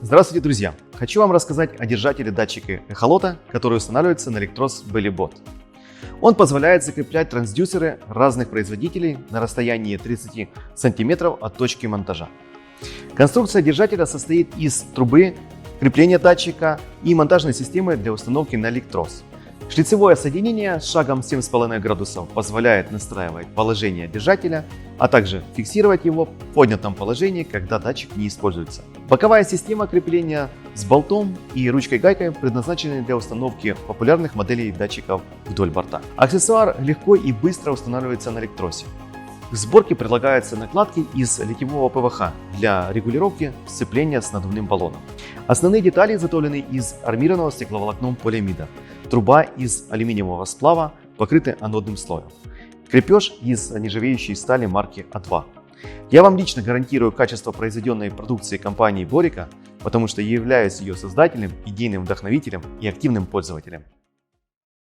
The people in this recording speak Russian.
Здравствуйте, друзья! Хочу вам рассказать о держателе датчика эхолота, который устанавливается на электрос Belly-Bot. Он позволяет закреплять трансдюсеры разных производителей на расстоянии 30 см от точки монтажа. Конструкция держателя состоит из трубы, крепления датчика и монтажной системы для установки на электрос. Шлицевое соединение с шагом 7,5 градусов позволяет настраивать положение держателя, а также фиксировать его в поднятом положении, когда датчик не используется. Боковая система крепления с болтом и ручкой-гайкой предназначены для установки популярных моделей датчиков вдоль борта. Аксессуар легко и быстро устанавливается на электросе. К сборке прилагаются накладки из литьевого ПВХ для регулировки сцепления с надувным баллоном. Основные детали изготовлены из армированного стекловолокном полиамида. Труба из алюминиевого сплава покрыта анодным слоем. Крепеж из нержавеющей стали марки А2. Я вам лично гарантирую качество произведенной продукции компании Borica, потому что являюсь ее создателем, идейным вдохновителем и активным пользователем.